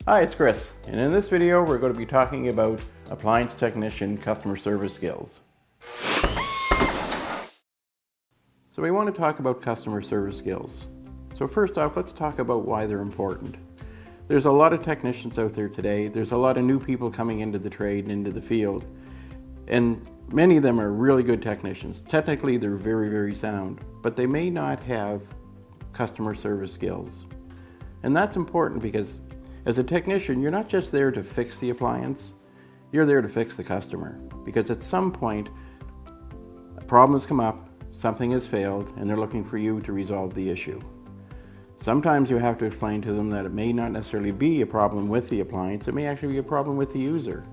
Hi, it's Chris, and in this video we're going to be talking about appliance technician customer service skills. So we want to talk about customer service skills. So first off, let's talk about why they're important. There's a lot of technicians out there today. There's a lot of new people coming into the trade and into the field, and many of them are really good technicians. Technically, they're very, very sound, but they may not have customer service skills. And that's important because as a technician, you're not just there to fix the appliance, you're there to fix the customer. Because at some point, a problem has come up, something has failed, and they're looking for you to resolve the issue. Sometimes you have to explain to them that it may not necessarily be a problem with the appliance, it may actually be a problem with the user.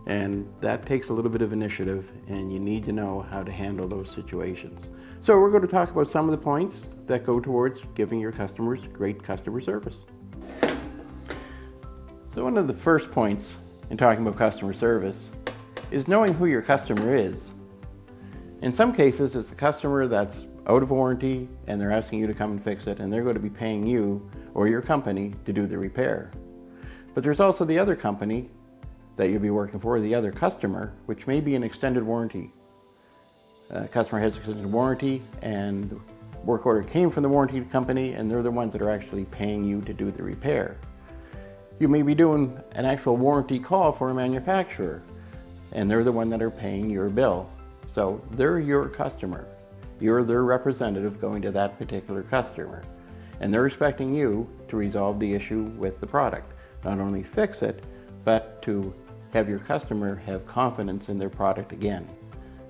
And that takes a little bit of initiative, and you need to know how to handle those situations. So we're going to talk about some of the points that go towards giving your customers great customer service. So one of the first points in talking about customer service is knowing who your customer is. In some cases, it's a customer that's out of warranty and they're asking you to come and fix it, and they're going to be paying you or your company to do the repair. But there's also the other company that you'll be working for, the other customer, which may be an extended warranty. Customer has extended warranty and the work order came from the warranty company, and they're the ones that are actually paying you to do the repair. You may be doing an actual warranty call for a manufacturer, and they're the one that are paying your bill. So they're your customer. You're their representative going to that particular customer, and they're expecting you to resolve the issue with the product. Not only fix it, but to have your customer have confidence in their product again.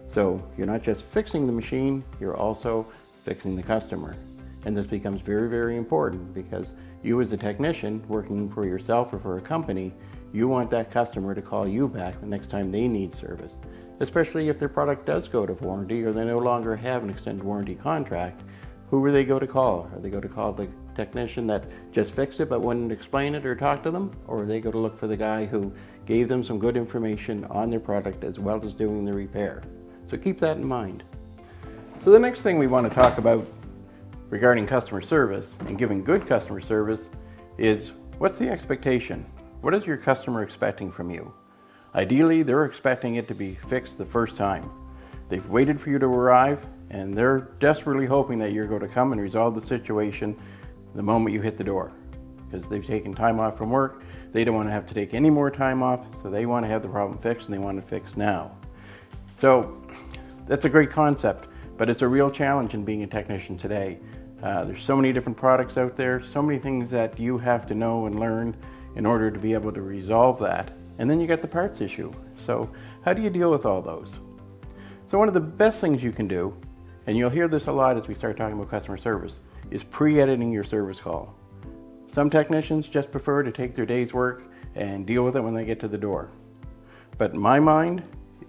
So you're not just fixing the machine, you're also fixing the customer. And this becomes very, very important because you as a technician working for yourself or for a company, you want that customer to call you back the next time they need service. Especially if their product does go to warranty or they no longer have an extended warranty contract. Who are they going to call? Are they going to call the technician that just fixed it but wouldn't explain it or talk to them? Or are they going to look for the guy who gave them some good information on their product as well as doing the repair? So keep that in mind. So the next thing we want to talk about regarding customer service and giving good customer service is, what's the expectation? What is your customer expecting from you? Ideally, they're expecting it to be fixed the first time. They've waited for you to arrive, and they're desperately hoping that you're going to come and resolve the situation the moment you hit the door. Because they've taken time off from work, they don't want to have to take any more time off, so they want to have the problem fixed, and they want it fixed now. So that's a great concept, but it's a real challenge in being a technician today. There's so many different products out there, so many things that you have to know and learn in order to be able to resolve that. And then you get the parts issue. So how do you deal with all those? So one of the best things you can do, and you'll hear this a lot as we start talking about customer service, is pre-editing your service call. Some technicians just prefer to take their day's work and deal with it when they get to the door. But in my mind,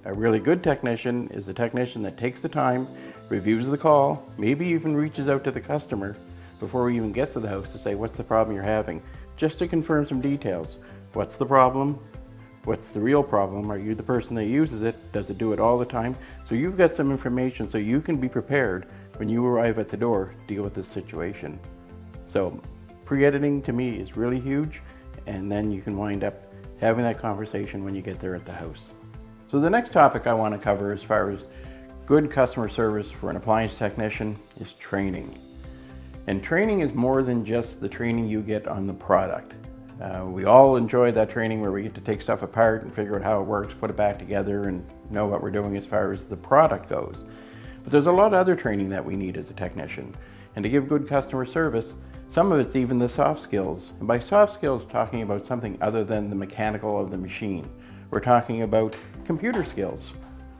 a really good technician is the technician that takes the time, reviews the call, maybe even reaches out to the customer before we even get to the house to say, what's the problem you're having? Just to confirm some details. What's the problem? What's the real problem? Are you the person that uses it? Does it do it all the time? So you've got some information so you can be prepared when you arrive at the door to deal with this situation. So pre-editing to me is really huge, and then you can wind up having that conversation when you get there at the house. So the next topic I want to cover as far as good customer service for an appliance technician is training. And training is more than just the training you get on the product. We all enjoy that training where we get to take stuff apart and figure out how it works, put it back together, and know what we're doing as far as the product goes. But there's a lot of other training that we need as a technician. And to give good customer service, some of it's even the soft skills. And by soft skills, talking about something other than the mechanical of the machine. We're talking about computer skills.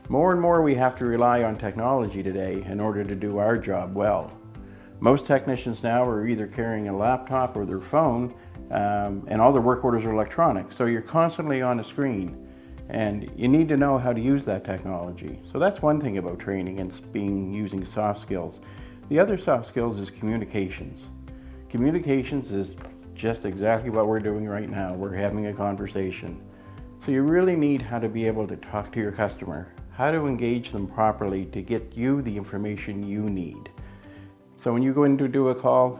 More and more we have to rely on technology today in order to do our job well. Most technicians now are either carrying a laptop or their phone, and all their work orders are electronic. So you're constantly on a screen, and you need to know how to use that technology. So that's one thing about training and using soft skills. The other soft skills is communications. Communications is just exactly what we're doing right now. We're having a conversation. So you really need how to be able to talk to your customer, how to engage them properly to get you the information you need. So when you go in to do a call,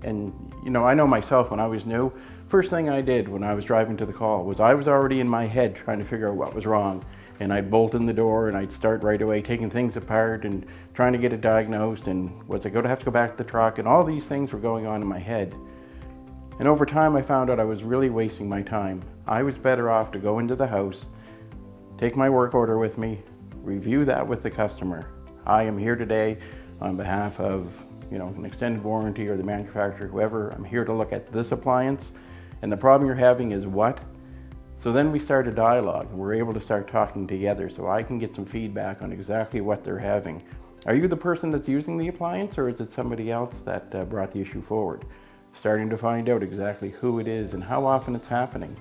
and I know myself when I was new, First thing I did when I was driving to the call was I was already in my head trying to figure out what was wrong. And I'd bolt in the door and I'd start right away taking things apart and trying to get it diagnosed, and was I going to have to go back to the truck, and all these things were going on in my head. And over time I found out I was really wasting my time. I was better off to go into the house, take my work order with me, review that with the customer. I am here today on behalf of an extended warranty or the manufacturer, whoever. I'm here to look at this appliance, and the problem you're having is what? So then we start a dialogue, and we're able to start talking together so I can get some feedback on exactly what they're having. Are you the person that's using the appliance, or is it somebody else that brought the issue forward? Starting to find out exactly who it is and how often it's happening.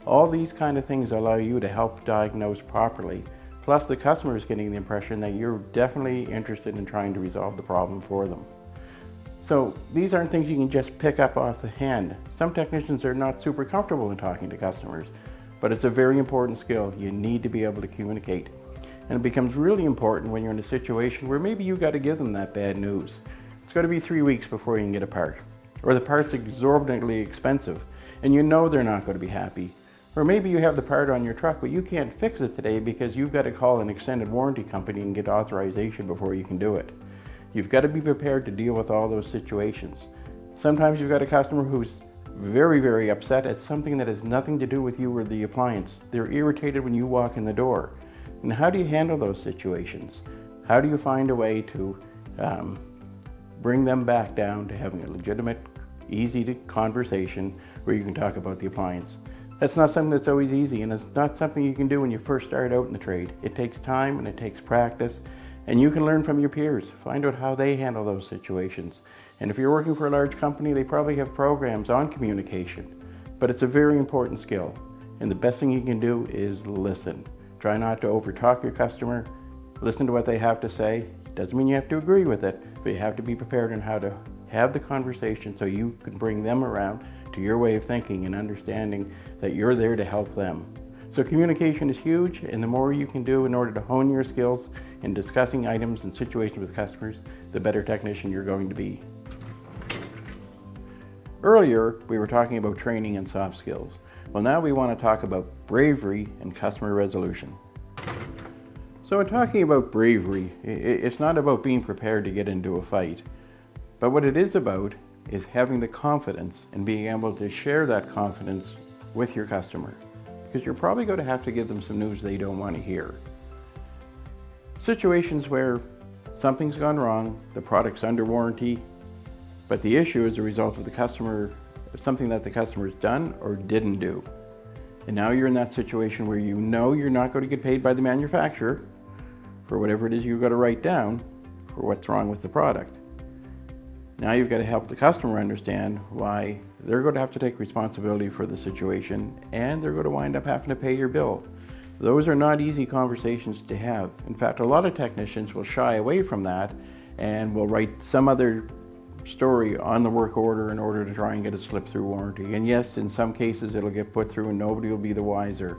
All these kind of things allow you to help diagnose properly. Plus the customer is getting the impression that you're definitely interested in trying to resolve the problem for them. So these aren't things you can just pick up off the hand. Some technicians are not super comfortable in talking to customers, but it's a very important skill. You need to be able to communicate. And it becomes really important when you're in a situation where maybe you got to give them that bad news. It's got to be 3 weeks before you can get a part, or the part's exorbitantly expensive and you know they're not going to be happy. Or maybe you have the part on your truck, but you can't fix it today because you've got to call an extended warranty company and get authorization before you can do it. You've got to be prepared to deal with all those situations. Sometimes you've got a customer who's very, very upset at something that has nothing to do with you or the appliance. They're irritated when you walk in the door. And how do you handle those situations? How do you find a way to bring them back down to having a legitimate, easy conversation where you can talk about the appliance? That's not something that's always easy, and it's not something you can do when you first start out in the trade. It takes time and it takes practice, and you can learn from your peers. Find out how they handle those situations. And if you're working for a large company, they probably have programs on communication, but it's a very important skill. And the best thing you can do is listen. Try not to overtalk your customer. Listen to what they have to say. Doesn't mean you have to agree with it, but you have to be prepared on how to have the conversation so you can bring them around to your way of thinking and understanding that you're there to help them. So communication is huge, and the more you can do in order to hone your skills in discussing items and situations with customers, the better technician you're going to be. Earlier, we were talking about training and soft skills. Well, now we want to talk about bravery and customer resolution. So in talking about bravery, it's not about being prepared to get into a fight, but what it is about is having the confidence and being able to share that confidence with your customer, because you're probably going to have to give them some news they don't want to hear. Situations where something's gone wrong, the product's under warranty, but the issue is a result of something that the customer's done or didn't do. And now you're in that situation where you know you're not going to get paid by the manufacturer for whatever it is you've got to write down for what's wrong with the product. Now you've got to help the customer understand why they're going to have to take responsibility for the situation, and they're going to wind up having to pay your bill. Those are not easy conversations to have. In fact, a lot of technicians will shy away from that and will write some other story on the work order in order to try and get a slip-through warranty. And yes, in some cases it'll get put through and nobody will be the wiser.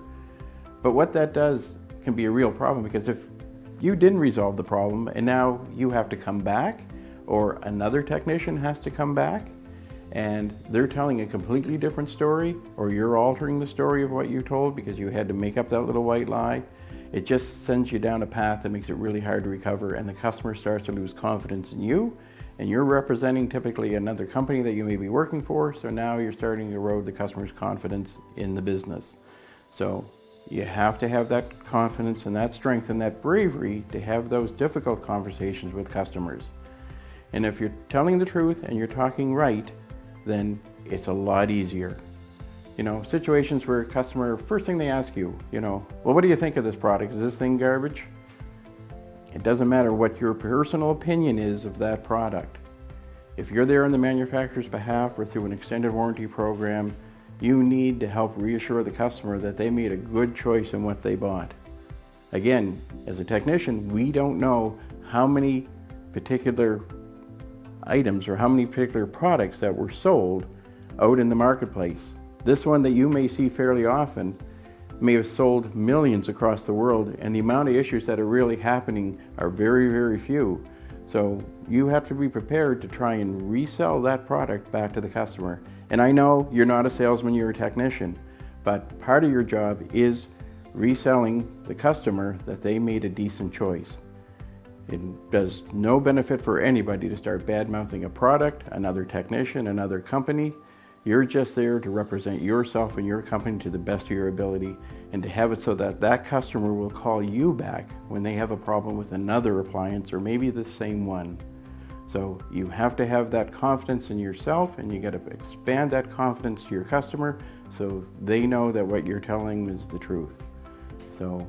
But what that does can be a real problem, because if you didn't resolve the problem and now you have to come back, or another technician has to come back, and they're telling a completely different story, or you're altering the story of what you told because you had to make up that little white lie, it just sends you down a path that makes it really hard to recover, and the customer starts to lose confidence in you, and you're representing typically another company that you may be working for, so now you're starting to erode the customer's confidence in the business. So you have to have that confidence and that strength and that bravery to have those difficult conversations with customers. And if you're telling the truth and you're talking right, then it's a lot easier. Situations where a customer, first thing they ask you, well, what do you think of this product? Is this thing garbage? It doesn't matter what your personal opinion is of that product. If you're there on the manufacturer's behalf or through an extended warranty program, you need to help reassure the customer that they made a good choice in what they bought. Again, as a technician, we don't know how many particular items or how many particular products that were sold out in the marketplace. This one that you may see fairly often may have sold millions across the world, and the amount of issues that are really happening are very, very few. So you have to be prepared to try and resell that product back to the customer And I know you're not a salesman, you're a technician, but part of your job is reselling the customer that they made a decent choice. It does no benefit for anybody to start bad-mouthing a product, another technician, another company. You're just there to represent yourself and your company to the best of your ability, and to have it so that that customer will call you back when they have a problem with another appliance or maybe the same one. So you have to have that confidence in yourself, and you got to expand that confidence to your customer so they know that what you're telling them is the truth. So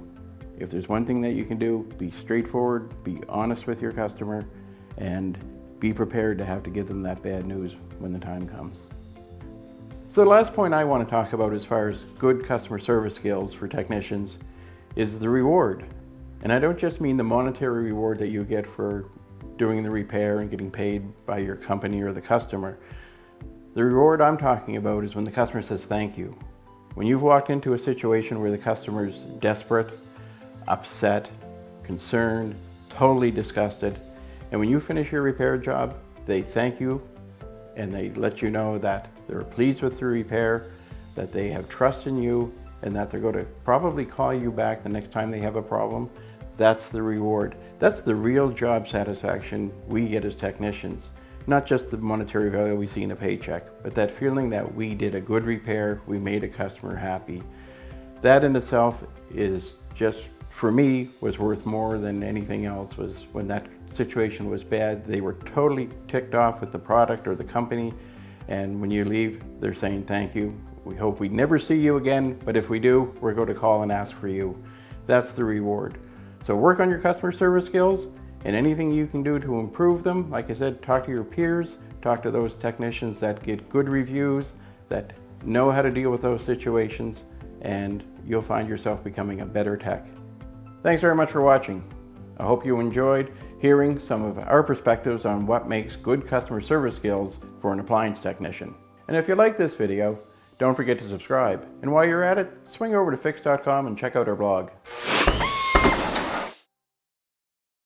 if there's one thing that you can do, be straightforward, be honest with your customer, and be prepared to have to give them that bad news when the time comes. So the last point I want to talk about as far as good customer service skills for technicians is the reward. And I don't just mean the monetary reward that you get for doing the repair and getting paid by your company or the customer. The reward I'm talking about is when the customer says thank you. When you've walked into a situation where the customer's desperate, upset, concerned, totally disgusted, and when you finish your repair job, they thank you and they let you know that they're pleased with the repair, that they have trust in you, and that they're going to probably call you back the next time they have a problem. That's the reward. That's the real job satisfaction we get as technicians. Not just the monetary value we see in a paycheck, but that feeling that we did a good repair, we made a customer happy. That in itself is just, for me, was worth more than anything else. Was when that situation was bad, they were totally ticked off with the product or the company, and when you leave, they're saying thank you. We hope we never see you again, but if we do, we're going to call and ask for you. That's the reward. So work on your customer service skills, and anything you can do to improve them. Like I said, talk to your peers, talk to those technicians that get good reviews, that know how to deal with those situations, and you'll find yourself becoming a better tech. Thanks very much for watching. I hope you enjoyed hearing some of our perspectives on what makes good customer service skills for an appliance technician. And if you like this video, don't forget to subscribe. And while you're at it, swing over to Fix.com and check out our blog.